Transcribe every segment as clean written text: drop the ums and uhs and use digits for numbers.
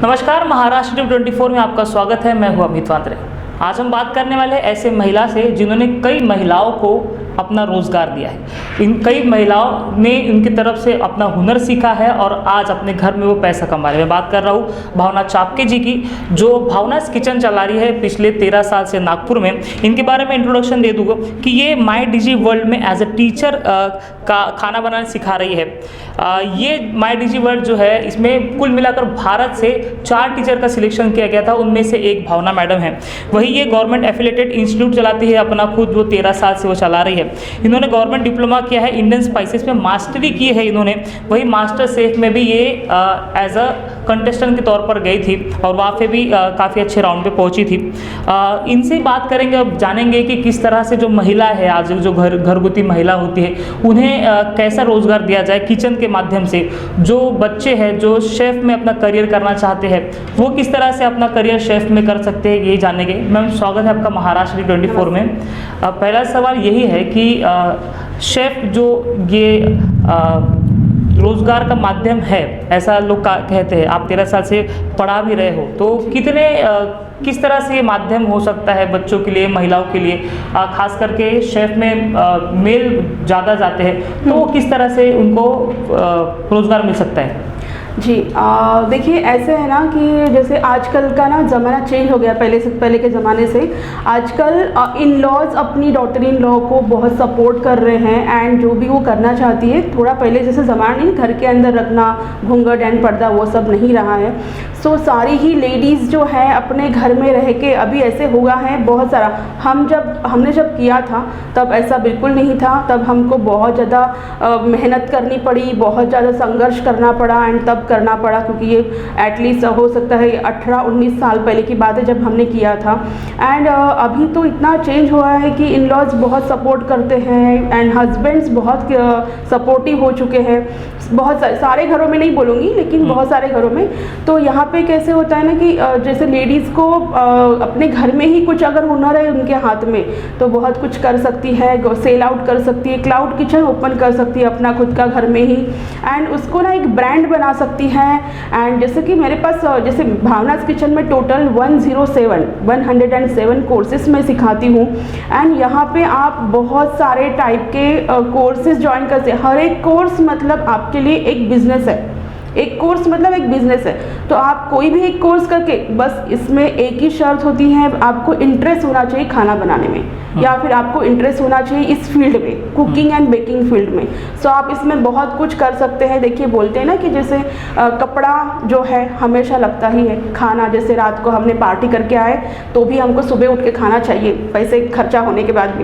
नमस्कार, महाराष्ट्र टीवी 24 में आपका स्वागत है। मैं हूं अमित वात्रे। आज हम बात करने वाले ऐसे महिला से जिन्होंने कई महिलाओं को अपना रोजगार दिया है। इन कई महिलाओं ने इनकी तरफ से अपना हुनर सीखा है और आज अपने घर में वो पैसा कमा रहे हैं। मैं बात कर रहा हूँ भावना चापके जी की, जो भावनास किचन चला रही है पिछले 13 साल से नागपुर में। इनके बारे में इंट्रोडक्शन दे दूँगा कि ये माई डिजी वर्ल्ड में एज ए टीचर का खाना बनाना सिखा रही है। ये माई डिजी वर्ल्ड जो है, इसमें कुल मिलाकर भारत से 4 टीचर का सिलेक्शन किया गया था, उनमें से एक भावना मैडम है। वही ये गवर्नमेंट एफिलेटेड इंस्टीट्यूट चलाती है अपना खुद, वो 13 साल से वो चला रही है। इन्होंने गवर्नमेंट डिप्लोमा किया है, इंडियन स्पाइसेस में मास्टरी की है इन्होंने। वही मास्टर शेफ में भी ये एज अ कंटेस्टेंट के तौर पर गई थी और वहाँ पे भी काफ़ी अच्छे राउंड पे पहुँची थी। इनसे बात करेंगे, अब जानेंगे कि किस तरह से जो महिला है, आज जो घरगुती महिला होती है, उन्हें कैसा रोजगार दिया जाए किचन के माध्यम से। जो बच्चे हैं जो शेफ में अपना करियर करना चाहते हैं, वो किस तरह से अपना करियर शेफ में कर सकते हैं, ये जानेंगे। मैम, स्वागत है आपका महाराष्ट्र 24 में। पहला सवाल यही है कि शेफ जो ये रोजगार का माध्यम है, ऐसा लोग कहते हैं, आप 13 साल से पढ़ा भी रहे हो, तो किस तरह से ये माध्यम हो सकता है बच्चों के लिए, महिलाओं के लिए, खास करके शेफ में मेल ज़्यादा जाते हैं, तो वो किस तरह से उनको रोजगार मिल सकता है? जी, देखिए ऐसे है ना कि जैसे आजकल का ना ज़माना चेंज हो गया पहले के ज़माने से। आजकल इन लॉज अपनी डॉटर इन लॉ को बहुत सपोर्ट कर रहे हैं, एंड जो भी वो करना चाहती है, थोड़ा पहले जैसे ज़माना नहीं, घर के अंदर रखना, घूंघट एंड पर्दा, वो सब नहीं रहा है। सो सारी ही लेडीज़ जो है अपने घर में रह के, अभी ऐसे हुआ है बहुत सारा। हमने जब किया था तब ऐसा बिल्कुल नहीं था। तब हमको बहुत ज़्यादा मेहनत करनी पड़ी, बहुत ज़्यादा संघर्ष करना पड़ा, एंड तब करना पड़ा, क्योंकि ये एटलीस्ट हो सकता है 18-19 साल पहले की बात है जब हमने किया था। एंड अभी तो इतना चेंज हुआ है कि इन लॉज बहुत सपोर्ट करते हैं, एंड हस्बैंड्स बहुत सपोर्टिव हो चुके हैं। बहुत सारे घरों में नहीं बोलूँगी, लेकिन बहुत सारे घरों में। तो यहाँ पे कैसे होता है ना कि जैसे लेडीज़ को अपने घर में ही कुछ अगर हुनर है उनके हाथ में, तो बहुत कुछ कर सकती है, सेल आउट कर सकती है, क्लाउड किचन ओपन कर सकती है अपना खुद का घर में ही, एंड उसको ना एक ब्रांड बना सकती है। एंड जैसे कि मेरे पास जैसे भावनास किचन में टोटल 107 कोर्सेज मैं सिखाती हूँ, एंड यहाँ पे आप बहुत सारे टाइप के कोर्सेज ज्वाइन कर सकते हैं। हर एक कोर्स मतलब आपके लिए एक बिजनेस है। एक कोर्स मतलब एक बिजनेस है। तो आप कोई भी एक कोर्स करके, बस इसमें एक ही शर्त होती है, आपको इंटरेस्ट होना चाहिए खाना बनाने में, या फिर आपको इंटरेस्ट होना चाहिए इस फील्ड में, कुकिंग एंड बेकिंग फील्ड में। सो आप इसमें बहुत कुछ कर सकते हैं। देखिए, बोलते हैं ना कि जैसे कपड़ा जो है हमेशा लगता ही है, खाना जैसे रात को हमने पार्टी करके आए तो भी हमको सुबह उठ के खाना चाहिए, पैसे खर्चा होने के बाद भी।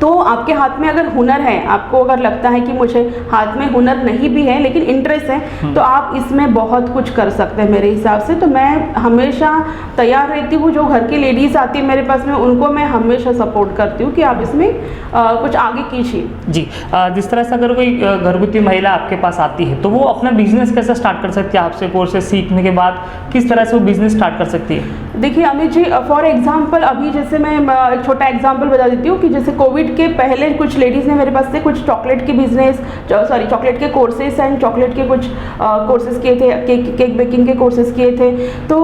तो आपके हाथ में अगर हुनर है, आपको अगर लगता है कि मुझे हाथ में हुनर नहीं भी है लेकिन इंटरेस्ट है, तो आप इसमें बहुत कुछ कर सकते हैं मेरे हिसाब से। तो मैं हमेशा तैयार रहती हूँ, जो घर की लेडीज़ आती है मेरे पास में, उनको मैं हमेशा सपोर्ट करती हूँ कि आप इसमें कुछ आगे कीजिए। जी, जिस तरह से अगर कोई घरगुती महिला आपके पास आती है, तो वो अपना बिजनेस कैसे स्टार्ट कर सकती है? आपसे कोर्सेज सीखने के बाद किस तरह से वो बिजनेस स्टार्ट कर सकती है? देखिए अमित जी, फॉर एग्जांपल अभी जैसे मैं एक छोटा एग्जांपल बता देती हूँ कि जैसे कोविड के पहले कुछ लेडीज़ ने मेरे पास से कुछ चॉकलेट के बिजनेस, चॉकलेट के कोर्सेज एंड चॉकलेट के कुछ कोर्सेज किए थे, केक बेकिंग के कोर्सेज किए थे। तो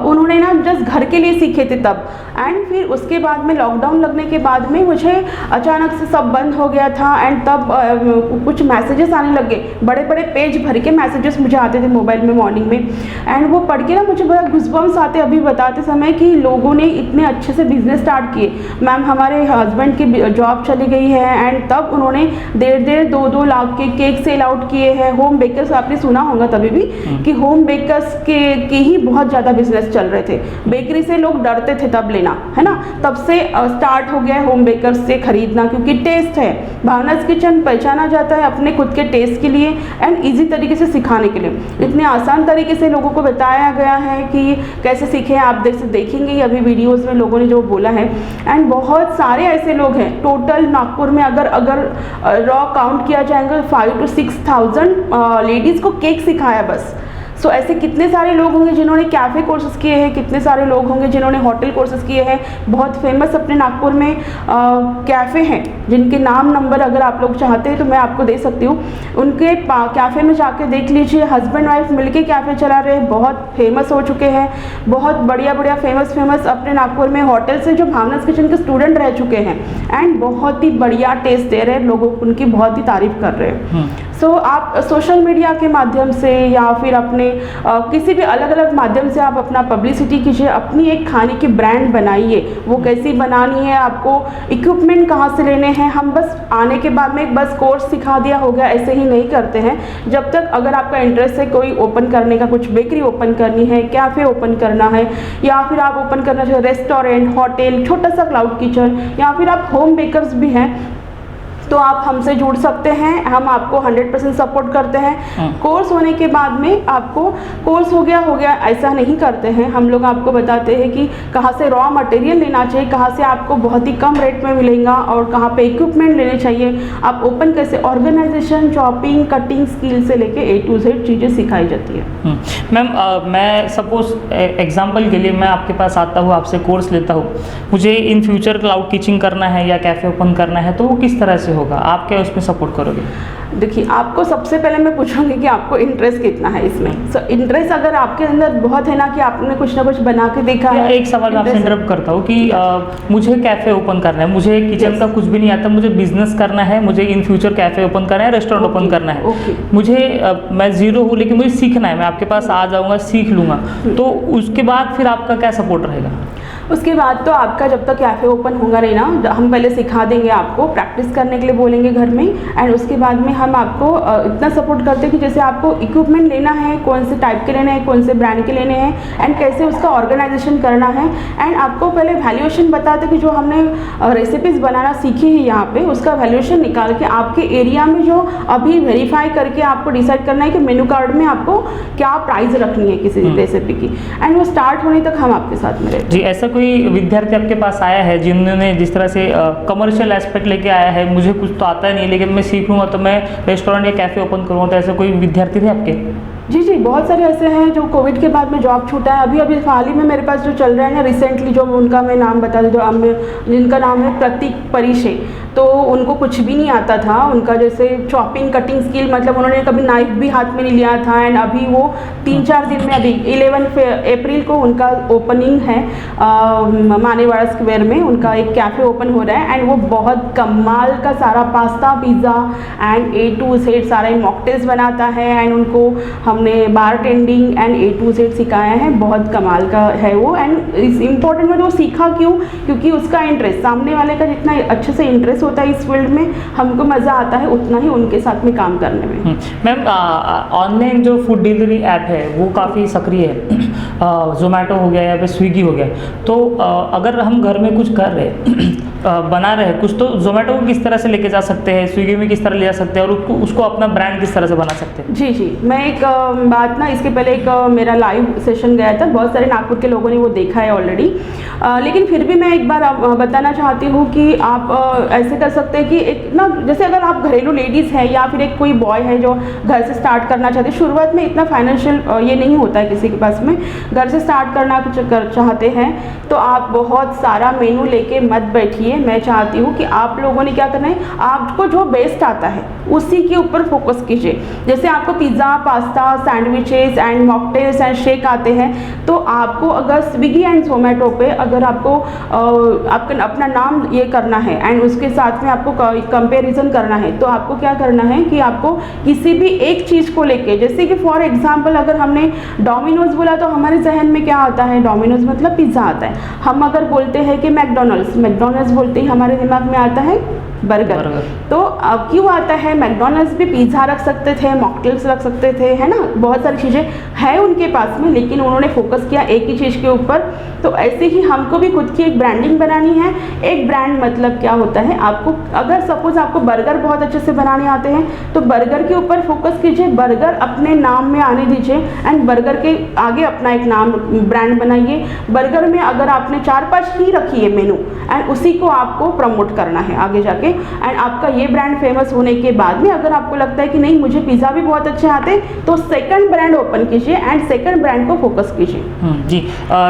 उन्होंने ना जस्ट घर के लिए सीखे थे तब, एंड फिर उसके बाद में लॉकडाउन लगने के बाद में मुझे अचानक से सब बंद हो गया था, एंड तब कुछ मैसेजेस आने लग गए, बड़े बड़े पेज भर के मैसेजेस मुझे आते थे मोबाइल में मॉर्निंग में, एंड वो पढ़ के ना मुझे बड़ा गूज़बम्स आते अभी बताते समय कि लोगों ने इतने अच्छे से बिजनेस स्टार्ट किए। मैम, हमारे हस्बैंड की जॉब चली गई है, एंड तब उन्होंने 1.5-2 लाख के केक सेल आउट किए हैं। होम बेकर्स, आपने सुना होगा तभी भी कि होम बेकर्स के ही बहुत ज़्यादा बिजनेस चल रहे थे। बेकरी से लोग डरते थे तब लेना, है ना, तब से स्टार्ट हो गया है होम बेकर्स से खरीदना, क्योंकि टेस्ट है। भावनास किचन पहचाना जाता है अपने खुद के टेस्ट के लिए एंड ईजी तरीके से सिखाने के लिए। इतने आसान तरीके से लोगों को बताया गया है कि कैसे सीखें। आप देखेंगे अभी वीडियोस में लोगों ने जो बोला है, एंड बहुत सारे ऐसे लोग हैं। टोटल नागपुर में अगर रॉ काउंट किया जाएगा 5,000 to 6,000 लेडीज़ को केक सिखाया बस। सो ऐसे कितने सारे लोग होंगे जिन्होंने कैफ़े कोर्सेज़ किए हैं, कितने सारे लोग होंगे जिन्होंने होटल कोर्सेज़ किए हैं। बहुत फेमस अपने नागपुर में कैफ़े हैं जिनके नाम नंबर अगर आप लोग चाहते हैं तो मैं आपको दे सकती हूँ। उनके कैफ़े में जाके देख लीजिए, हस्बैंड वाइफ मिलके कैफ़े चला रहे हैं, बहुत फेमस हो चुके हैं। बहुत बढ़िया बढ़िया फेमस अपने नागपुर में होटल से जो भावनास किचन के स्टूडेंट रह चुके हैं एंड बहुत ही बढ़िया टेस्ट दे रहे हैं, लोगों उनकी बहुत ही तारीफ कर रहे हैं। सो आप सोशल मीडिया के माध्यम से या फिर अपने किसी भी अलग अलग माध्यम से आप अपना पब्लिसिटी कीजिए, अपनी एक खाने की ब्रांड बनाइए। वो कैसी बनानी है, आपको इक्विपमेंट कहाँ से लेने हैं, हम बस आने के बाद में बस कोर्स सिखा दिया हो गया ऐसे ही नहीं करते हैं। जब तक अगर आपका इंटरेस्ट है कोई ओपन करने का, कुछ बेकरी ओपन करनी है, कैफ़े ओपन करना है, या फिर आप ओपन करना चाहिए रेस्टोरेंट, होटल, छोटा सा क्लाउड किचन, या फिर आप होम बेकर्स भी हैं, तो आप हमसे जुड़ सकते हैं। हम आपको 100% सपोर्ट करते हैं। कोर्स होने के बाद में आपको कोर्स हो गया ऐसा नहीं करते हैं। हम लोग आपको बताते हैं कि कहाँ से रॉ मटेरियल लेना चाहिए, कहाँ से आपको बहुत ही कम रेट में मिलेगा और कहाँ पे इक्विपमेंट लेने चाहिए, आप ओपन कैसे, ऑर्गेनाइजेशन, चॉपिंग, कटिंग स्किल से लेके A to Z चीज़ें सिखाई जाती है। मैम मैं सपोज एग्जांपल के लिए मैं आपके पास आता हूँ, आपसे कोर्स लेता हूँ, मुझे इन फ्यूचर क्लाउड किचिंग करना है या कैफ़े ओपन करना है, तो वो किस तरह से होगा, आप क्या उसमें सपोर्ट करोगे? देखिए, आपको सबसे पहले मैं पूछूंगी कि आपको इंटरेस्ट कितना है इसमें। सो इंटरेस्ट अगर आपके अंदर बहुत है ना कि आपने कुछ ना कुछ बना के देखा है। एक सवाल आपसे इंटरप्ट करता हूँ कि मुझे कैफ़े ओपन करना है, मुझे किचन का कुछ भी नहीं आता, मुझे बिजनेस करना है, मुझे इन फ्यूचर कैफ़े ओपन करना है, रेस्टोरेंट ओपन करना है, मुझे मैं ज़ीरो हूँ लेकिन मुझे सीखना है, मैं आपके पास आ जाऊँगा, सीख लूँगा, तो उसके बाद फिर आपका क्या सपोर्ट रहेगा? उसके बाद तो आपका जब तक कैफ़े ओपन होगा नहीं ना, हम पहले सिखा देंगे आपको, प्रैक्टिस करने के लिए बोलेंगे घर में, एंड उसके बाद में हम आपको इतना सपोर्ट करते हैं कि जैसे आपको इक्विपमेंट लेना है, कौन से टाइप के लेने हैं, कौन से ब्रांड के लेने हैं, एंड कैसे उसका ऑर्गेनाइजेशन करना है, एंड आपको पहले वैल्यूएशन बताते कि जो हमने रेसिपीज़ बनाना सीखी है यहाँ पे, उसका वैल्यूएशन निकाल के आपके एरिया में जो अभी वेरीफाई करके आपको डिसाइड करना है कि मेन्यू कार्ड में आपको क्या प्राइस रखनी है किसी रेसिपी की, एंड वो स्टार्ट होने तक हम आपके साथ में रहते हैं। जी, ऐसा कोई विद्यार्थी आपके पास आया है जिन्होंने जिस तरह से कमर्शियल एस्पेक्ट लेके आया है, मुझे कुछ तो आता नहीं लेकिन मैं सीख लूँगा तो मैं रेस्टोरेंट या कैफ़े ओपन करूँगा, तो ऐसे कोई विद्यार्थी थे आपके? जी, बहुत सारे ऐसे हैं जो कोविड के बाद में जॉब छूटा है। अभी हाल ही में मेरे पास जो चल रहा है ना रिसेंटली, जो उनका मैं नाम बता दूँ, जो जिनका नाम है प्रतीक परिशे, तो उनको कुछ भी नहीं आता था। उनका जैसे चॉपिंग कटिंग स्किल, मतलब उन्होंने कभी नाइफ भी हाथ में नहीं लिया था, एंड अभी वो 3-4 दिन में, अभी 11 अप्रैल को उनका ओपनिंग है मानेवाड़ा स्क्वायर में, उनका एक कैफ़े ओपन हो रहा है, एंड वो बहुत कमाल का सारा pasta, pizza and A to Z सारा मॉकटेल्स बनाता है, एंड उनको हमने bartending and A to Z सिखाया है। बहुत कमाल का है वो, एंड इस इम्पोर्टेंट में वो सीखा क्यों, क्योंकि उसका इंटरेस्ट, सामने वाले का जितना अच्छे से इंटरेस्ट होता है इस फील्ड में, हमको मज़ा आता है उतना ही उनके साथ में काम करने में। मैम, ऑनलाइन जो फूड डिलीवरी ऐप है वो काफ़ी सक्रिय है, जोमेटो हो गया या फिर स्विगी हो गया, तो अगर हम घर में कुछ कर रहे हैं बना रहे हैं कुछ, तो जोमेटो को किस तरह से लेके जा सकते हैं, स्विगी में किस तरह ले जा सकते हैं, और उसको अपना ब्रांड किस तरह से बना सकते हैं? जी, मैं एक बात ना, इसके पहले एक मेरा लाइव सेशन गया था, बहुत सारे नागपुर के लोगों ने वो देखा है ऑलरेडी, लेकिन फिर भी मैं एक बार बताना चाहती हूँ कि आप ऐसे कर सकते हैं कि एक ना, जैसे अगर आप घरेलू लेडीज़ है या फिर एक कोई बॉय है जो घर से स्टार्ट करना चाहते हैं, शुरुआत में इतना फाइनेंशियल ये नहीं होता है किसी के पास में, घर से स्टार्ट करना चाहते हैं, तो आप बहुत सारा मेनू लेके मत बैठिए। मैं चाहती हूँ कि आप लोगों ने क्या करना है, आपको जो बेस्ट आता है उसी के ऊपर फोकस कीजिए। जैसे आपको pizza, pasta, sandwiches and mocktails and shake आते हैं, तो आपको अगर स्विगी एंड जोमेटो पे अगर आपको आपका अपना नाम ये करना है एंड उसके साथ में आपको कंपैरिजन करना है, तो आपको क्या करना है कि आपको किसी भी एक चीज़ को लेके, जैसे कि फॉर एग्जांपल अगर हमने डोमिनोज बोला तो हमारे जहन में क्या आता है, डोमिनोज मतलब पिज़्ज़ा आता है। हम अगर बोलते हैं कि मैकडॉनल्ड्स बोलते ही हमारे दिमाग में आता है बर्गर। तो अब क्यों आता है, मैकडॉनल्ड्स भी पिज़्ज़ा रख सकते थे, मॉकटेल्स रख सकते थे, है ना, बहुत सारी चीज़ें हैं उनके पास में, लेकिन उन्होंने फोकस किया एक ही चीज़ के ऊपर। तो ऐसे ही हमको भी खुद की एक ब्रांडिंग बनानी है। एक ब्रांड मतलब क्या होता है, आपको अगर सपोज आपको बर्गर बहुत अच्छे से बनाने आते हैं तो बर्गर के ऊपर फोकस कीजिए, बर्गर अपने नाम में आने दीजिए एंड बर्गर के आगे अपना एक नाम ब्रांड बनाइए। बर्गर में अगर आपने 4-5 ही रखी है मेनू एंड उसी को आपको प्रमोट करना है आगे जाके, एंड आपका ये ब्रांड फेमस होने के बाद में अगर आपको लगता है कि नहीं मुझे पिज़्ज़ा भी बहुत अच्छे आते हैं, तो सेकंड ब्रांड ओपन कीजिए एंड सेकंड ब्रांड को फोकस कीजिए। जी,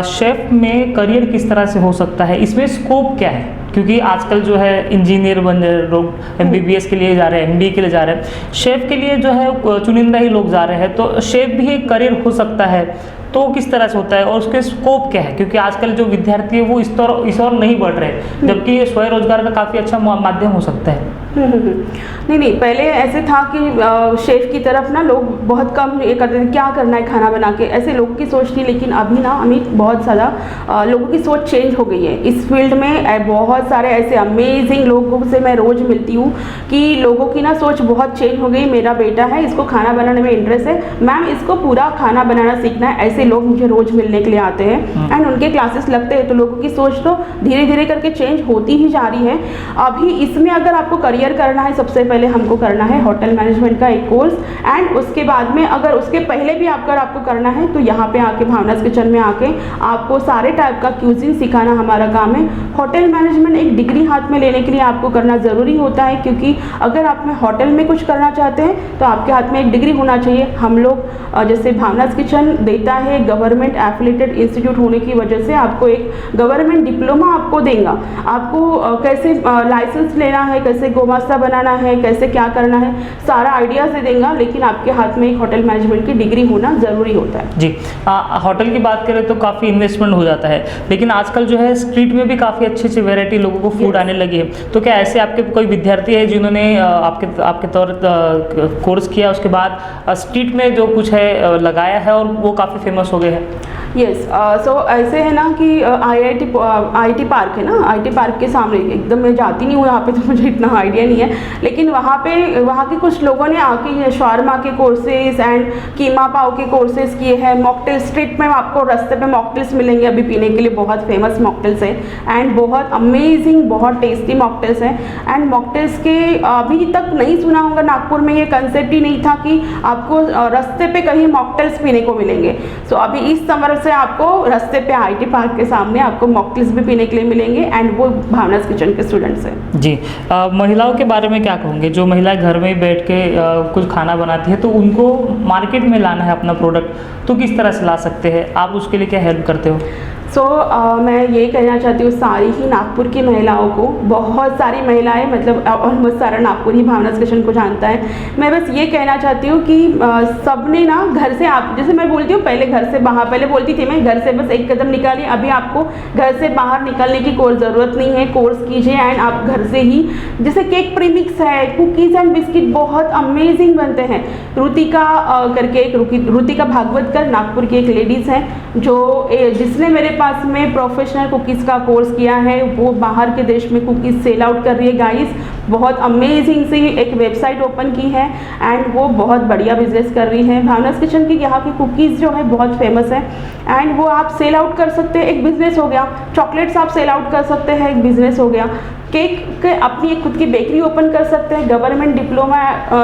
शेफ में करियर किस तरह से हो सकता है, इसमें स्कोप क्या है? क्योंकि आजकल जो है इंजीनियर बन रहे लोग, MBBS के लिए जा रहे हैं, MBA के लिए जा रहे हैं, शेफ के लिए जो है चुनिंदा ही लोग जा रहे हैं, तो शेफ भी एक करियर हो सकता है, तो किस तरह से होता है और उसके स्कोप क्या है? क्योंकि आजकल जो विद्यार्थी है वो इस और नहीं बढ़ रहे, जबकि ये स्वरोजगार का काफ़ी अच्छा माध्यम हो सकता है। नहीं, पहले ऐसे था कि शेफ़ की तरफ ना लोग बहुत कम ये करते थे, क्या करना है खाना बना के, ऐसे लोगों की सोच थी। लेकिन अभी ना अमित बहुत ज़्यादा लोगों की सोच चेंज हो गई है इस फील्ड में। बहुत सारे ऐसे अमेजिंग लोगों से मैं रोज़ मिलती हूँ कि लोगों की ना सोच बहुत चेंज हो गई। मेरा बेटा है, इसको खाना बनाने में इंटरेस्ट है, मैम इसको पूरा खाना बनाना सीखना है, ऐसे लोग मुझे रोज़ मिलने के लिए आते हैं एंड उनके क्लासेस लगते हैं। तो लोगों की सोच तो धीरे धीरे करके चेंज होती ही जा रही है। अभी इसमें अगर आपको करियर करना है, सबसे पहले हमको करना है होटल मैनेजमेंट का एक कोर्स एंड उसके बाद में अगर उसके पहले भी आपको करना है तो यहाँ पे आके भावनास किचन में आके आपको सारे टाइप का क्यूजिन सिखाना हमारा काम है। होटल मैनेजमेंट एक डिग्री हाथ में लेने के लिए आपको करना ज़रूरी होता है, क्योंकि अगर आप में होटल में कुछ करना चाहते हैं तो आपके हाथ में एक डिग्री होना चाहिए। हम लोग जैसे भावनास किचन देता है, गवर्नमेंट एफिलिएटेड इंस्टीट्यूट होने की वजह से आपको एक गवर्नमेंट डिप्लोमा आपको देगा। आपको कैसे लाइसेंस लेना है, कैसे गोमास्ता बनाना है, कैसे क्या करना है, सारा आइडिया से देगा, लेकिन आपके हाथ में एक होटल मैनेजमेंट की डिग्री होना ज़रूरी होता है। जी, होटल की बात करें तो काफ़ी इन्वेस्टमेंट हो जाता है, लेकिन आजकल जो है स्ट्रीट में भी काफ़ी अच्छी अच्छी वैरायटी लोगों को फूड आने लगी है। तो क्या ऐसे आपके कोई विद्यार्थी है जिन्होंने आपके तौर कोर्स किया, उसके बाद स्ट्रीट में जो कुछ है लगाया है और वो काफ़ी फेमस हो गए हैं? यस, सो ऐसे है ना कि IIT पार्क है ना, IT पार्क के सामने, एकदम मैं जाती नहीं हूँ यहाँ पे तो मुझे इतना आइडिया नहीं है, लेकिन वहाँ के कुछ लोगों ने आके शॉर्मा के कोर्सेज एंड कीमा पाव के कोर्सेज किए हैं। मॉकटेल स्ट्रीट में आपको रास्ते पे मॉकटेल्स मिलेंगे अभी पीने के लिए, बहुत फेमस मॉकटेल्स है एंड बहुत अमेजिंग, बहुत टेस्टी मॉकटेल्स हैं। एंड मॉकटेल्स के अभी तक नहीं सुना होगा, नागपुर में ये कंसेप्ट ही नहीं था कि आपको रास्ते पे कहीं मॉकटेल्स पीने को मिलेंगे। सो अभी इस समर से आपको रास्ते पे IT पार्क के सामने आपको मॉकटेल्स भी पीने के लिए मिलेंगे एंड वो भावनास किचन के स्टूडेंट्स हैं। जी, महिलाओं के बारे में क्या कहूँगे? जो महिलाएं घर में बैठ के कुछ खाना बनाती है तो उनको मार्केट में लाना है अपना प्रोडक्ट, तो किस तरह से ला सकते हैं आप? उसके लिए क्या हेल्प करते हो? सो मैं ये कहना चाहती हूँ सारी ही नागपुर की महिलाओं को, बहुत सारी महिलाएं, मतलब ऑलमोस्ट सारा नागपुर ही भावनास किचन को जानता है। मैं बस ये कहना चाहती हूँ कि सबने ना घर से, आप जैसे मैं बोलती हूँ पहले घर से बाहर, पहले बोलती थी मैं घर से बस एक कदम निकालिए, अभी आपको घर से बाहर निकलने की कोई ज़रूरत नहीं है। कोर्स कीजिए एंड आप घर से ही, जैसे केक प्रीमिक्स है, कुकीज़ एंड बिस्किट बहुत अमेजिंग बनते हैं। रुतिका करके एक रुतिका भागवतकर नागपुर की एक लेडीज़ हैं जिसने मेरे पास में प्रोफेशनल कुकीज़ का कोर्स किया है। वो बाहर के देश में कुकीज़ सेल आउट कर रही है गाइस, बहुत अमेजिंग सी एक वेबसाइट ओपन की है एंड वो बहुत बढ़िया बिजनेस कर रही है। भावनास किचन की यहाँ की कुकीज़ जो है बहुत फेमस है एंड वो आप सेल आउट कर सकते हैं, एक बिजनेस हो गया। चॉकलेट्स आप सेल आउट कर सकते हैं, एक बिजनेस हो गया। केक के अपनी एक खुद की बेकरी ओपन कर सकते हैं। गवर्नमेंट डिप्लोमा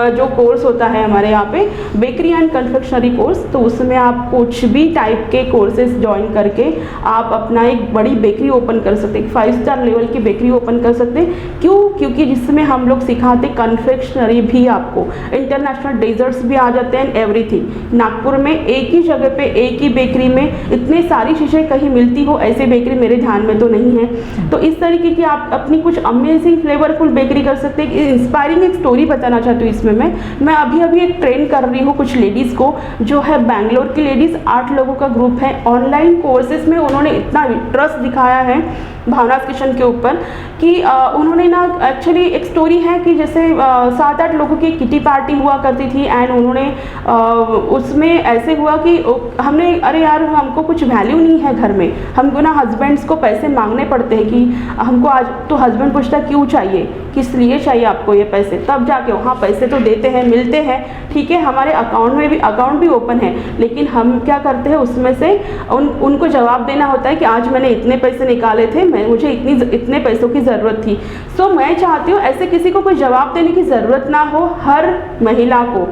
जो कोर्स होता है हमारे यहाँ पे, बेकरी एंड कन्फेक्शनरी कोर्स, तो उसमें आप कुछ भी टाइप के कोर्सेज ज्वाइन करके आप अपना एक बड़ी बेकरी ओपन कर सकते हैं, 5 स्टार लेवल की बेकरी ओपन कर सकते हैं। क्यों? क्योंकि जिसमें हम लोग सिखाते कन्फेक्शनरी भी, आपको इंटरनेशनल डेजर्ट्स भी आ जाते हैं, एवरीथिंग। नागपुर में एक ही जगह पे एक ही बेकरी में इतनी सारी चीज़ें कहीं मिलती हो ऐसी बेकरी मेरे ध्यान में तो नहीं है। तो इस तरीके की आप अपनी कुछ अमेजिंग फ्लेवरफुल बेकरी कर सकते हैं। इंस्पायरिंग एक स्टोरी बताना चाहती हूँ इसमें मैं अभी एक ट्रेन कर रही हूँ कुछ लेडीज़ को, जो है बैंगलोर की लेडीज़, 8 लोगों का ग्रुप है। ऑनलाइन कोर्सेज में उन्होंने इतना इंटरेस्ट दिखाया है भावनास किचन के ऊपर कि उन्होंने ना, एक्चुअली एक स्टोरी है कि जैसे 7-8 लोगों की किटी पार्टी हुआ करती थी एंड उन्होंने उसमें ऐसे हुआ कि हमने, अरे यार हमको कुछ वैल्यू नहीं है घर में, हमको ना हस्बैंड्स को पैसे मांगने पड़ते हैं कि हमको आज, तो हस्बैंड पूछता क्यों चाहिए, किस लिए चाहिए आपको ये पैसे, तब जाके वहाँ पैसे तो देते हैं, मिलते हैं, ठीक है, हमारे अकाउंट भी ओपन है, लेकिन हम क्या करते हैं उसमें से उनको जवाब देना होता है कि आज मैंने इतने पैसे निकाले थे, मुझे इतने पैसों की ज़रूरत थी। सो मैं चाहती हूँ ऐसे किसी को कोई जवाब देने की ज़रूरत ना हो, हर महिला को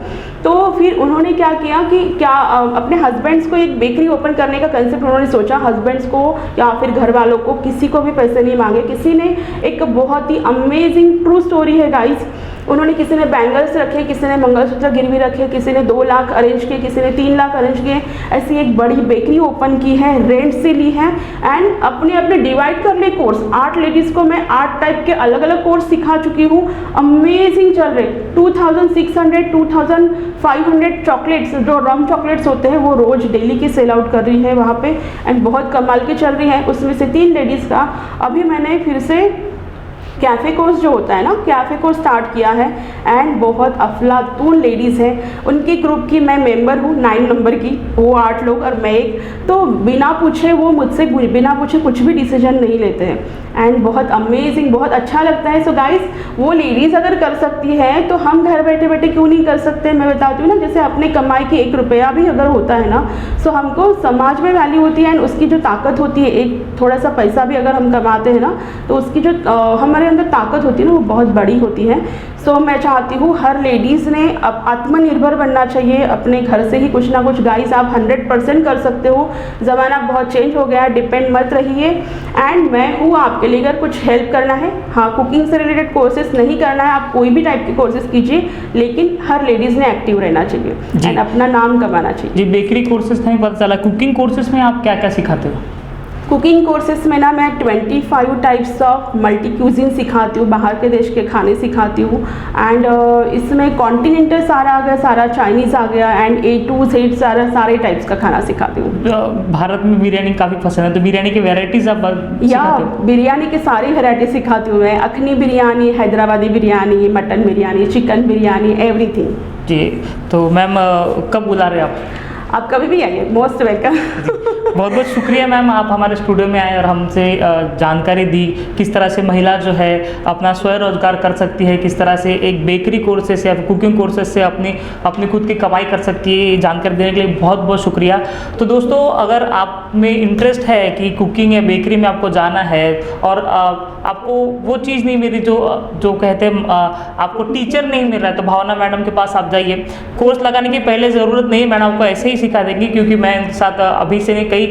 तो फिर उन्होंने क्या किया कि अपने हस्बैंड्स को एक बेकरी ओपन करने का कंसेप्ट उन्होंने सोचा, हस्बैंड्स को या फिर घर वालों को, किसी को भी पैसे नहीं मांगे। किसी ने एक बहुत ही अमेजिंग ट्रू स्टोरी है गाइस, उन्होंने किसी ने बैंगल्स रखे, किसी ने मंगलसूत्र गिरवी रखे, किसी ने 2 लाख अरेंज किए, किसी ने 3 लाख अरेंज किए। ऐसी एक बड़ी बेकरी ओपन की है, रेंट से ली है एंड अपने अपने डिवाइड कर ले कोर्स। 8 लेडीज़ को मैं 8 टाइप के अलग अलग कोर्स सिखा चुकी हूँ। अमेजिंग चल रहे। 2600 2500 चॉकलेट्स, जो रम चॉकलेट्स होते हैं, वो रोज़ डेली की सेल आउट कर रही है वहाँ पे एंड बहुत कमाल के चल रही है। उसमें से 3 लेडीज़ का अभी मैंने फिर से कैफ़े कोर्स जो होता है ना, कैफ़े कोर्स स्टार्ट किया है एंड बहुत अफलातून लेडीज़ हैं। उनकी ग्रुप की मैं मेंबर हूँ, 9 नंबर की, वो 8 लोग और मैं एक। तो बिना पूछे वो मुझसे बिना पूछे कुछ भी डिसीजन नहीं लेते हैं एंड बहुत अमेजिंग, बहुत अच्छा लगता है। सो गाइस, वो लेडीज़ अगर कर सकती है तो हम घर बैठे बैठे क्यों नहीं कर सकते। मैं बताती हूँ ना, जैसे अपने कमाई की 1 रुपया भी अगर होता है ना, सो हमको समाज में वैल्यू होती है एंड उसकी जो ताकत होती है, एक थोड़ा सा पैसा भी अगर हम कमाते हैं ना, तो उसकी जो हमारे अंदर ताकत होती है ना, वो बहुत बड़ी होती है। सो मैं चाहती हूँ हर लेडीज़ ने अब आत्मनिर्भर बनना चाहिए, अपने घर से ही कुछ ना कुछ। गाइस, आप 100% कर सकते हो। ज़माना बहुत चेंज हो गया है, डिपेंड मत रहिए एंड मैं हूँ आपके लिए। अगर कुछ हेल्प करना है, हाँ, कुकिंग से रिलेटेड कोर्सेज नहीं करना है, आप कोई भी टाइप के कोर्सेज कीजिए, लेकिन हर लेडीज़ ने एक्टिव रहना चाहिए एंड अपना नाम कमाना चाहिए। जी, बेकरी कोर्सेज नहीं पता चला, कुकिंग कोर्सेज में आप क्या क्या सिखाते हो? कुकिंग कोर्सेज में ना मैं 25 टाइप्स ऑफ मल्टी क्यूजिन सिखाती हूँ, बाहर के देश के खाने सिखाती हूँ एंड इसमें कॉन्टिनेंटल सारा आ गया, सारा चाइनीज़ आ गया एंड A to Z सारे टाइप्स का खाना सिखाती हूँ। भारत में बिरयानी काफ़ी पसंद है, तो बिरयानी की वेराइटीज़ आप सिखाते हो? बिरयानी की सारी वेराइटी सिखाती हूँ मैं। Akhni biryani, Hyderabadi biryani, mutton biryani, chicken biryani, everything. जी, तो मैम कब बुला रहे आप? आप कभी भी आइए, मोस्ट वेलकम। बहुत बहुत शुक्रिया मैम, आप हमारे स्टूडियो में आए और हमसे जानकारी दी किस तरह से महिला जो है अपना स्वरोजगार कर सकती है, किस तरह से एक बेकरी कोर्सेज से या कुकिंग कोर्सेज से अपनी खुद की कमाई कर सकती है। जानकारी देने के लिए बहुत बहुत शुक्रिया। तो दोस्तों, अगर आप में इंटरेस्ट है कि कुकिंग या बेकरी में आपको जाना है और आपको वो चीज़ नहीं मिली जो कहते हैं आपको टीचर नहीं मिल रहा है, तो भावना मैडम के पास आप जाइए। कोर्स लगाने की पहले ज़रूरत नहीं है, मैडम आपको ऐसे ही सिखा देंगी, क्योंकि मैं इनके साथ अभी से नहीं कई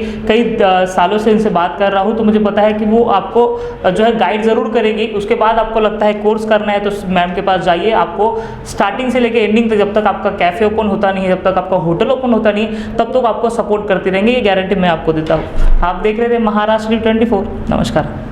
सालों से इनसे बात कर रहा हूँ, तो मुझे पता है कि वो आपको जो है गाइड ज़रूर करेगी। उसके बाद आपको लगता है कोर्स करना है तो मैम के पास जाइए। आपको स्टार्टिंग से लेकर एंडिंग तक, जब तक आपका कैफ़े ओपन होता नहीं है, जब तक आपका होटल ओपन होता नहीं, तब तक आपको सपोर्ट करती रहेंगे, ये गारंटी मैं आपको देता हूँ। आप देख रहे थे महाराष्ट्र 24। नमस्कार।